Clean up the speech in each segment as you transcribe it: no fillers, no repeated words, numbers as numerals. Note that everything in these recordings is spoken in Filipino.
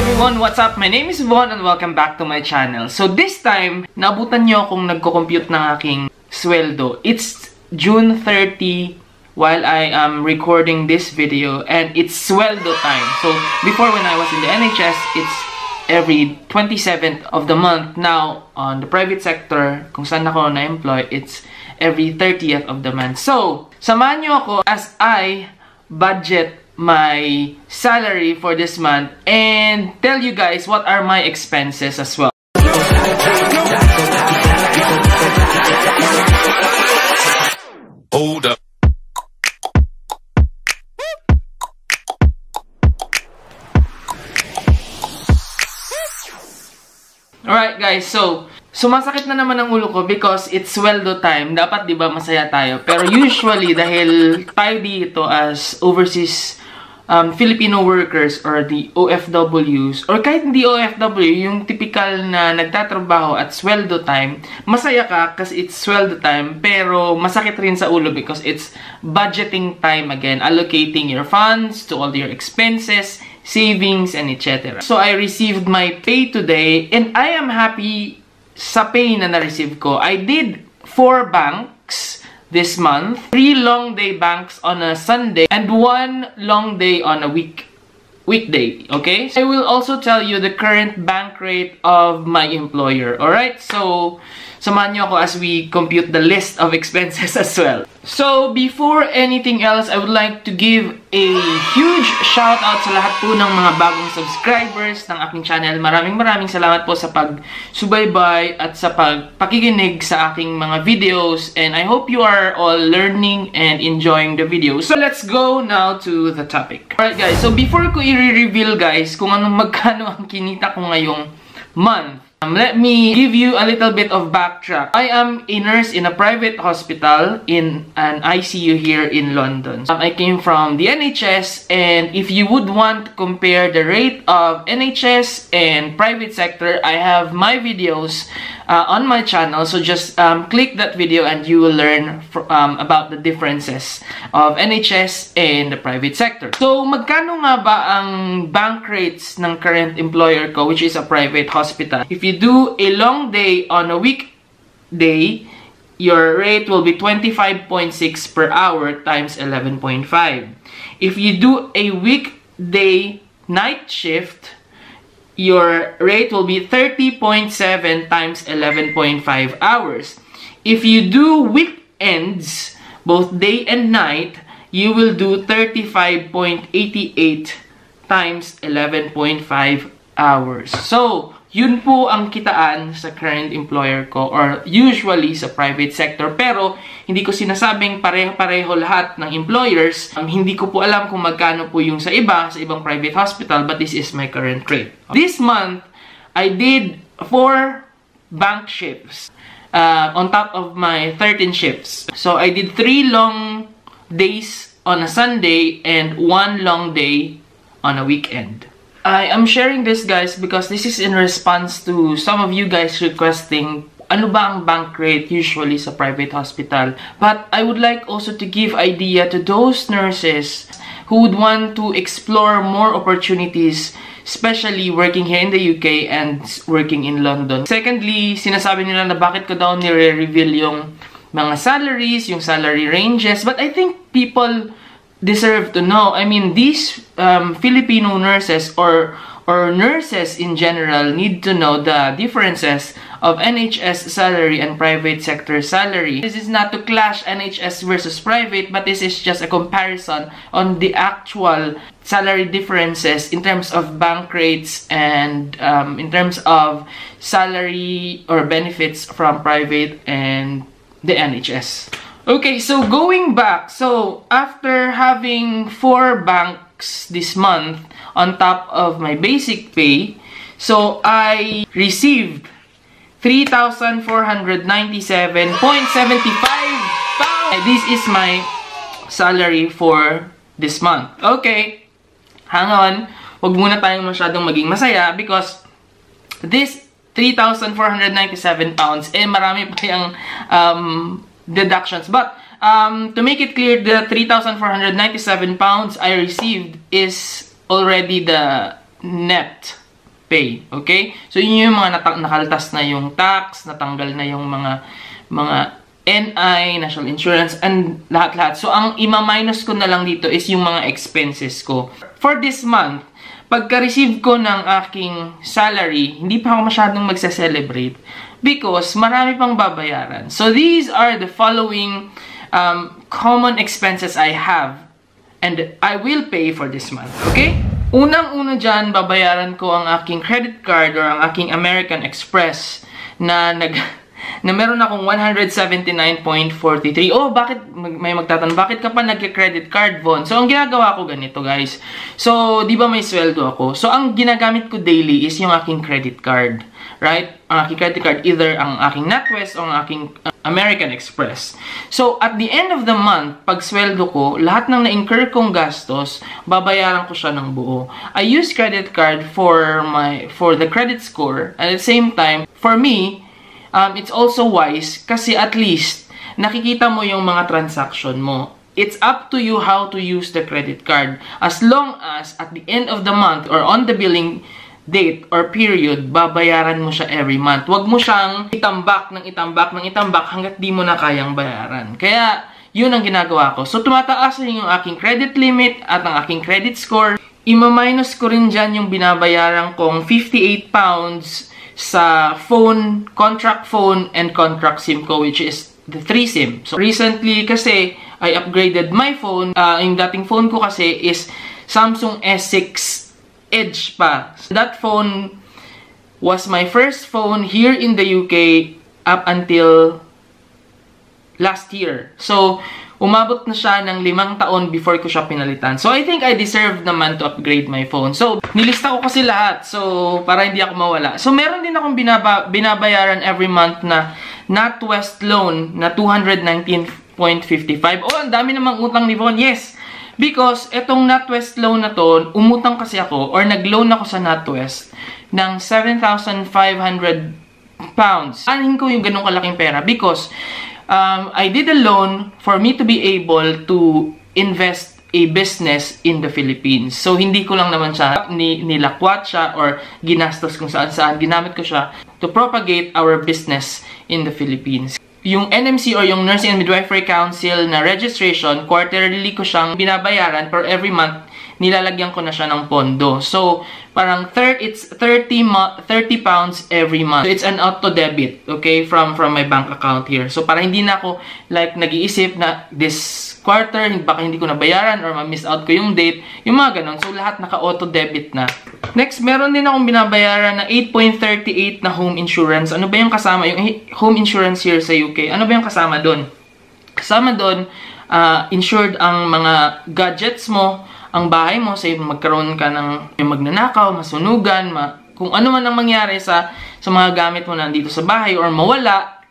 everyone! What's up? My name is Von and welcome back to my channel. So this time, naabutan nyo akong nagko-compute ng aking sweldo. It's June 30 while I am recording this video and it's sweldo time. So before when I was in the NHS, it's every 27th of the month. Now, on the private sector, kung saan ako na-employ, it's every 30th of the month. So, samahan nyo ako as I budget my salary for this month and tell you guys what are my expenses as well. Hold up. Alright guys, so sumasakit na naman ang ulo ko because it's sweldo time. Dapat 'di ba masaya tayo. Pero usually dahil tayo dito as overseas Filipino workers or the OFWs or kahit hindi OFW, yung typical na nagtatrabaho at sweldo time, masaya ka kasi it's sweldo time, pero masakit rin sa ulo because it's budgeting time again, allocating your funds to all your expenses, savings, and etc. So I received my pay today and I am happy sa pay na na-receive ko. I did 4 banks this month, 3 long day banks on a Sunday, and 1 long day on a weekday, okay? I will also tell you the current bank rate of my employer, alright? So, samahan nyo ako as we compute the list of expenses as well. So, before anything else, I would like to give a huge shout out sa lahat po ng mga bagong subscribers ng aking channel. Maraming salamat po sa pagsubaybay at sa pakikinig sa aking mga videos. And I hope you are all learning and enjoying the videos. So, let's go now to the topic. Alright guys, so before ko i-reveal guys kung magkano ang kinita ko ngayong month, let me give you a little bit of backtrack. I am a nurse in a private hospital in an ICU here in London. I came from the NHS, and if you would want to compare the rate of NHS and private sector, I have my videos on my channel. So just click that video and you will learn about the differences of NHS and the private sector. So magkano nga ba ang bank rates ng current employer ko, which is a private hospital? If you do a long day on a weekday, your rate will be 25.6 per hour times 11.5. If you do a weekday night shift, your rate will be 30.7 times 11.5 hours. If you do weekends, both day and night, you will do 35.88 times 11.5 hours. So, yun po ang kitaan sa current employer ko or usually sa private sector. Pero, hindi ko sinasabing pareho-pareho lahat ng employers. Hindi ko po alam kung magkano po yung sa ibang private hospital, but this is my current rate. This month, I did 4 bank shifts on top of my 13 shifts. So, I did 3 long days on a Sunday and 1 long day on a weekend. I am sharing this guys because this is in response to some of you guys requesting ano ba ang bank rate usually sa private hospital. But I would like also to give idea to those nurses who would want to explore more opportunities, especially working here in the UK and working in London. Secondly, sinasabi nila na bakit ko daw nire-reveal yung mga salaries, yung salary ranges. But I think people deserve to know. I mean, these Filipino nurses or nurses in general need to know the differences of NHS salary and private sector salary. This is not to clash NHS versus private, but this is just a comparison on the actual salary differences in terms of bank rates and in terms of salary or benefits from private and the NHS. Okay, so going back, so after having 4 banks this month on top of my basic pay, so I received 3,497.75 pounds. This is my salary for this month. Okay, hang on, wag muna tayong masyadong maging masaya because this 3,497 pounds, marami pa yung deductions. But to make it clear, the 3,497 pounds I received is already the net pay. Okay? So, yun yung mga nakaltas na yung tax, natanggal na yung mga NI, National Insurance, and lahat-lahat. So, ang ima-minus ko na lang dito is yung mga expenses ko. For this month, pagka-receive ko ng aking salary, hindi pa ako masyadong magsa-celebrate because marami pang babayaran. So, these are the following common expenses I have and I will pay for this month. Okay? Unang-una dyan, babayaran ko ang aking credit card or ang aking American Express na meron akong 179.43. Oh, bakit may magtatanong, bakit ka pa nagke-credit card, Von? So, ang ginagawa ko ganito, guys. So, di ba may sweldo ako? So, ang ginagamit ko daily is yung aking credit card. Right? Ang aking credit card, either ang aking NatWest o ang aking American Express. So, at the end of the month, pag sweldo ko, lahat ng na-incur kong gastos, babayaran ko siya ng buo. I use credit card for the credit score. At the same time, for me, it's also wise kasi at least nakikita mo yung mga transaction mo. It's up to you how to use the credit card. As long as at the end of the month or on the billing date or period, babayaran mo siya every month. Huwag mo siyang itambak hanggat di mo na kayang bayaran. Kaya, yun ang ginagawa ko. So, tumataas yung aking credit limit at ang aking credit score. Ima-minus ko rin dyan yung binabayaran kong 58 pounds sa phone, contract phone, and contract SIM ko, which is the 3 SIM. So, recently kasi, I upgraded my phone. Yung dating phone ko kasi is Samsung S6 Edge pa. That phone was my first phone here in the UK up until last year. So, umabot na siya ng 5 taon before ko siya pinalitan. So, I think I deserve naman to upgrade my phone. So, nilista ko kasi lahat. So, para hindi ako mawala. So, meron din akong binabayaran every month na NatWest loan na 219.55. Oh, ang dami namang utang ni Von. Yes! Because, etong NatWest loan na to, umutang kasi ako, or nag-loan ako sa NatWest ng 7,500 pounds. Anin ko yung ganong kalaking pera? Because, I did a loan for me to be able to invest a business in the Philippines. So, hindi ko lang naman siya nilakwat siya or ginastos kung saan-saan. Ginamit ko siya to propagate our business in the Philippines. Yung NMC or yung Nursing and Midwifery Council na registration, quarterly ko siyang binabayaran, pero every month, nilalagyan ko na siya ng pondo. So, parang it's 30 pounds every month. So, it's an auto-debit, okay, from my bank account here. So, para hindi na ako, like, nag-iisip na this quarter, baka hindi ko nabayaran or ma-miss out ko yung date, yung mga ganun. So, lahat naka-auto-debit na. Next, meron din akong binabayaran na 8.38 na home insurance. Ano ba yung kasama? Yung home insurance here sa UK. Ano ba yung kasama doon? Kasama doon, insured ang mga gadgets mo, ang bahay mo, say magkaroon ka ng magnanakaw, masunugan, kung ano man ang mangyari sa mga gamit mo nandito sa bahay or mawala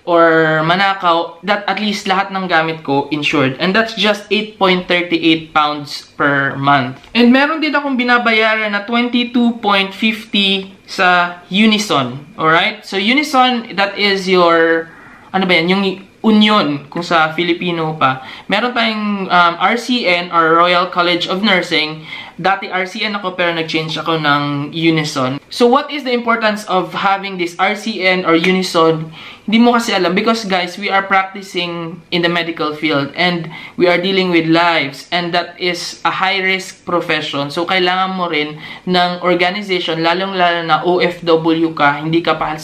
or manakaw, that at least lahat ng gamit ko insured. And that's just 8.38 pounds per month. And meron din akong binabayaran na 22.50 sa Unison. Alright? So Unison, that is your, ano ba yan? Yung Union, kung sa Filipino pa. Meron tayong RCN or Royal College of Nursing. Dati RCN ako pero nag-change ako ng Unison. So what is the importance of having this RCN or Unison? Hindi mo kasi alam because guys, we are practicing in the medical field and we are dealing with lives and that is a high-risk profession. So kailangan mo rin ng organization, lalong-lalo na OFW ka, hindi ka pa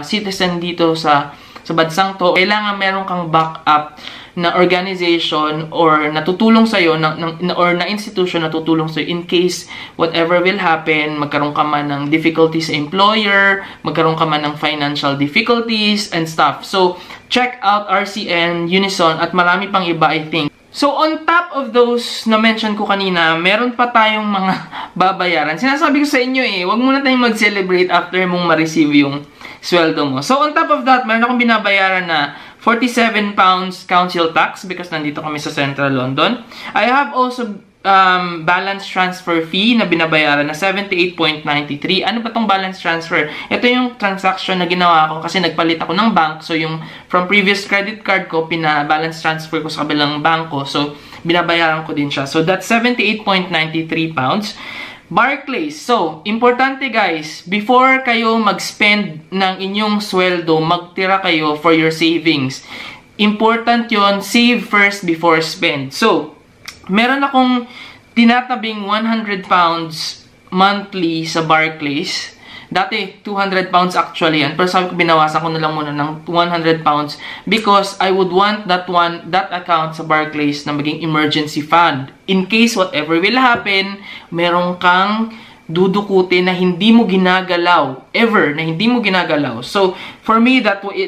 citizen dito sa bansang to, kailangan meron kang backup na organization or natutulong sa'yo, or na institution na tutulong sa'yo in case whatever will happen, magkaroon ka man ng difficulties sa employer, magkaroon ka man ng financial difficulties and stuff. So, check out RCN, Unison, at marami pang iba, I think. So, on top of those na mention ko kanina, meron pa tayong mga babayaran. Sinasabi ko sa inyo wag muna tayong mag-celebrate after mong ma-receive yung sweldo mo. So, on top of that, meron akong binabayaran na 47 pounds council tax because nandito kami sa Central London. I have also balance transfer fee na binabayaran na 78.93. Ano ba tong balance transfer? Ito yung transaction na ginawa ko kasi nagpalit ako ng bank. So, yung from previous credit card ko, balance transfer ko sa kabilang banko. So, binabayaran ko din siya. So, that's 78.93 pounds. Barclays. So, importante guys, before kayo mag-spend ng inyong sweldo, magtira kayo for your savings. Important yon, save first before spend. So, meron akong tinatabing 100 pounds monthly sa Barclays. Dati, 200 pounds actually yan. Pero sabi ko, binawasan ko na lang muna ng 100 pounds because I would want that account sa Barclays na maging emergency fund. In case whatever will happen, meron kang dudukutin na hindi mo ginagalaw. Ever, na hindi mo ginagalaw. So, for me,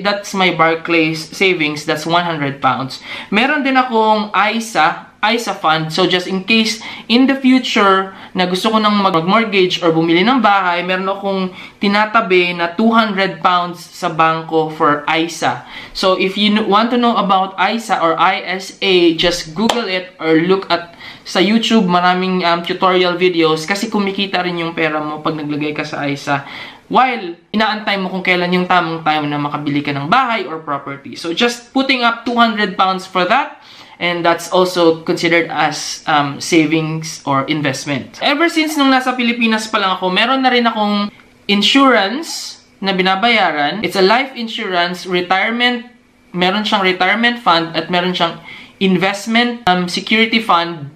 that's my Barclays savings. That's 100 pounds. Meron din akong ISA fund. So, just in case, in the future, na gusto ko nang mag-mortgage or bumili ng bahay, meron akong tinatabi na 200 pounds sa bangko for ISA. So, if you want to know about ISA or ISA, just Google it or look at sa YouTube, maraming tutorial videos kasi kumikita rin yung pera mo pag naglagay ka sa ISA. While inaantay mo kung kailan yung tamang time na makabili ka ng bahay or property. So, just putting up 200 pounds for that. And that's also considered as savings or investment. Ever since nung nasa Pilipinas pa lang ako, meron na rin akong insurance na binabayaran. It's a life insurance, retirement, meron siyang retirement fund at meron siyang investment security fund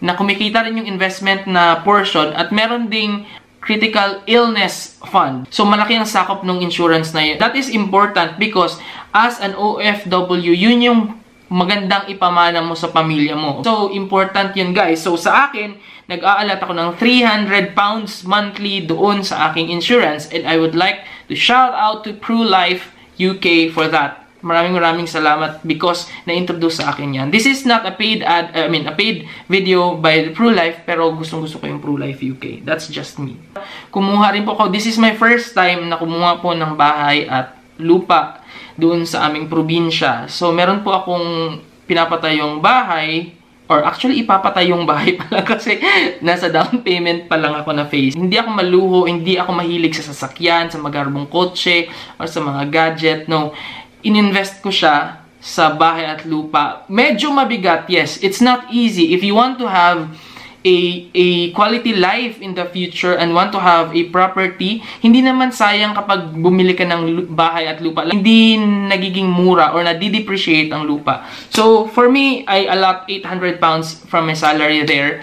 na kumikita rin yung investment na portion at meron ding critical illness fund. So, malaki ang sakop ng insurance na yun. That is important because as an OFW, yun yung magandang ipamana mo sa pamilya mo. So, important yun guys. So, sa akin, nag-aalat ako ng 300 pounds monthly doon sa aking insurance and I would like to shout out to PruLife UK for that. Maraming salamat because na-introduce sa akin yan. This is not a paid a paid video by PruLife pero gustong-gusto ko yung PruLife UK. That's just me. Kumuha rin po ako. This is my first time na kumuha po ng bahay at lupa doon sa aming probinsya. So, meron po akong pinapatay yung bahay, or actually, ipapatay yung bahay pala kasi nasa down payment pa lang ako na phase. Hindi ako maluho, hindi ako mahilig sa sasakyan, sa magarbong kotse, or sa mga gadget. No, ininvest ko siya sa bahay at lupa. Medyo mabigat, yes. It's not easy. If you want to have a quality life in the future and want to have a property, hindi naman sayang kapag bumili ka ng bahay at lupa. Hindi nagiging mura or nadi-depreciate ang lupa. So, for me, I allot 800 pounds from my salary there.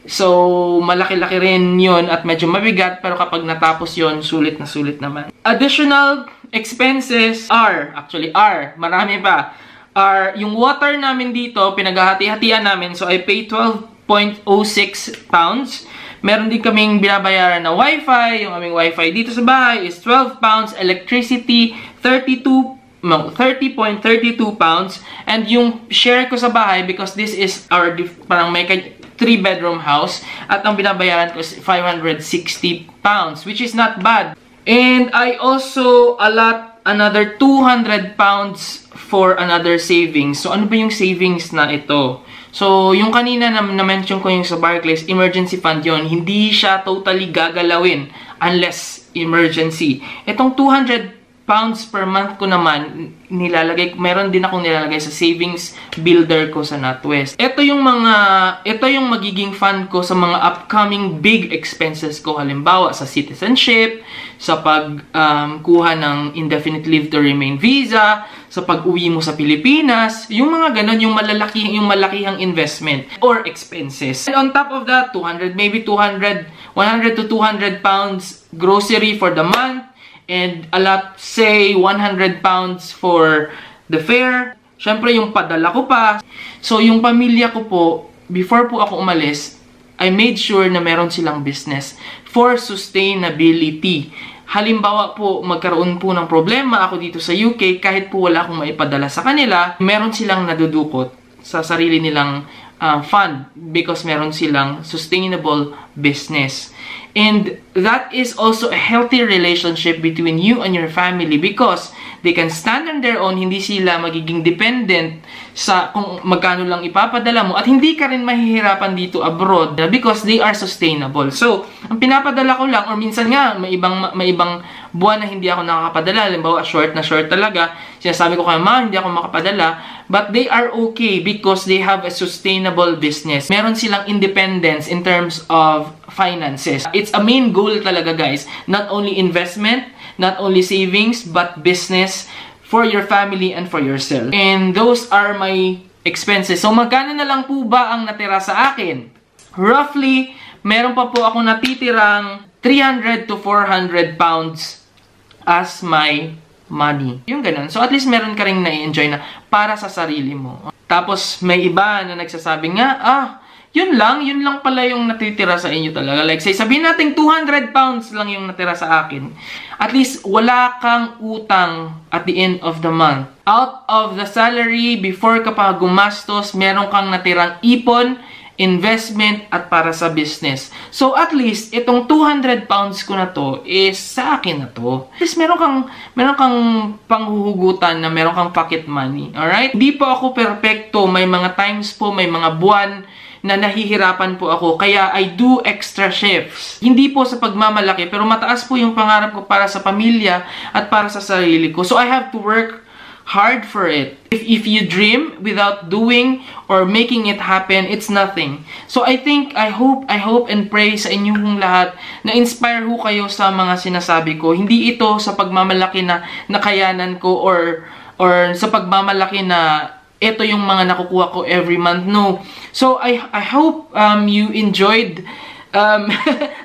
So, malaki-laki rin yun at medyo mabigat pero kapag natapos yun, sulit na sulit naman. Additional expenses are, marami pa. Yung water namin dito, pinaghahati-hatian namin. So, I pay 12.06 pounds. Meron din kaming binabayaran na wifi. Yung aming wifi dito sa bahay is 12 pounds. Electricity, 30.32 pounds. And yung share ko sa bahay, because this is our, parang may 3-bedroom house. At ang binabayaran ko is 560 pounds, which is not bad. And I also allot another 200 pounds for another savings. So, ano ba yung savings na ito? So, yung kanina na-mention ko yung sa Barclays, emergency fund yon, hindi siya totally gagalawin unless emergency. Itong 200 pounds per month ko naman, meron din akong nilalagay sa savings builder ko sa NatWest. Ito yung magiging fund ko sa mga upcoming big expenses ko. Halimbawa, sa citizenship, sa pagkuha ng indefinite leave to remain visa, sa pag-uwi mo sa Pilipinas, yung mga ganon, yung malakihang investment or expenses. And on top of that, 100 to 200 pounds grocery for the month, and say 100 pounds for the fare. Syempre, yung padala ko pa. So, yung pamilya ko po, before po ako umalis, I made sure na meron silang business for sustainability. Halimbawa po, magkaroon po ng problema ako dito sa UK, kahit po wala akong maipadala sa kanila, meron silang nadudukot sa sarili nilang fund because meron silang sustainable business. And that is also a healthy relationship between you and your family because they can stand on their own, hindi sila magiging dependent sa kung magkano lang ipapadala mo, at hindi ka rin mahihirapan dito abroad because they are sustainable. So, ang pinapadala ko lang, or minsan nga, may ibang buwan na hindi ako nakakapadala. Halimbawa, short talaga. Sinasabi ko kay ma, hindi ako makapadala. But they are okay because they have a sustainable business. Meron silang independence in terms of finances. It's a main goal talaga, guys. Not only investment, not only savings, but business for your family and for yourself. And those are my expenses. So, magkano na lang po ba ang natira sa akin? Roughly, meron pa po ako natitirang 300 to 400 pounds as my money. Yung ganun. So, at least meron ka rin na-enjoy na para sa sarili mo. Tapos, may iba na nagsasabi nga, yun lang pala yung natitira sa inyo talaga. Like, say, sabihin natin 200 pounds lang yung natira sa akin. At least, wala kang utang at the end of the month. Out of the salary, before ka pa gumastos, meron kang natirang ipon, investment, at para sa business. So, at least, itong 200 pounds ko na to is sa akin na to. At least, meron kang panghuhugutan na meron kang pocket money. Alright? Hindi po ako perfecto. May mga times po, may mga buwan na nahihirapan po ako. Kaya, I do extra shifts. Hindi po sa pagmamalaki, pero mataas po yung pangarap ko para sa pamilya at para sa sarili ko. So, I have to work hard for it. If you dream without doing or making it happen, it's nothing. So I hope and pray sa inyong lahat na inspire ho kayo sa mga sinasabi ko. Hindi ito sa pagmamalaki na nakayanan ko or sa pagmamalaki na ito yung mga nakukuha ko every month. No. So I hope you enjoyed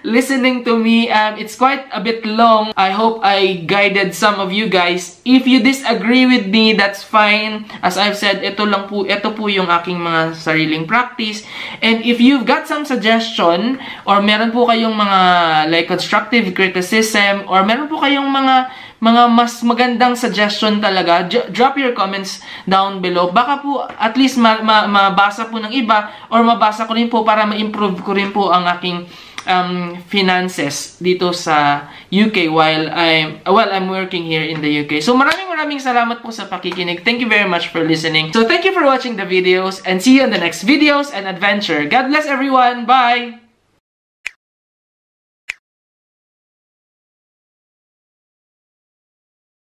listening to me. It's quite a bit long. I hope I guided some of you guys. If you disagree with me, that's fine. As I've said, ito po yung aking mga sariling practice. And if you've got some suggestion, or meron po kayong mga like constructive criticism, or meron po kayong mga mas magandang suggestion talaga, drop your comments down below. Baka po at least mabasa po ng iba, or mabasa ko rin po para ma-improve ko rin po ang aking finances dito sa UK while I'm working here in the UK. So maraming salamat po sa pakikinig. Thank you very much for listening. So thank you for watching the videos, and see you in the next videos and adventure. God bless everyone. Bye!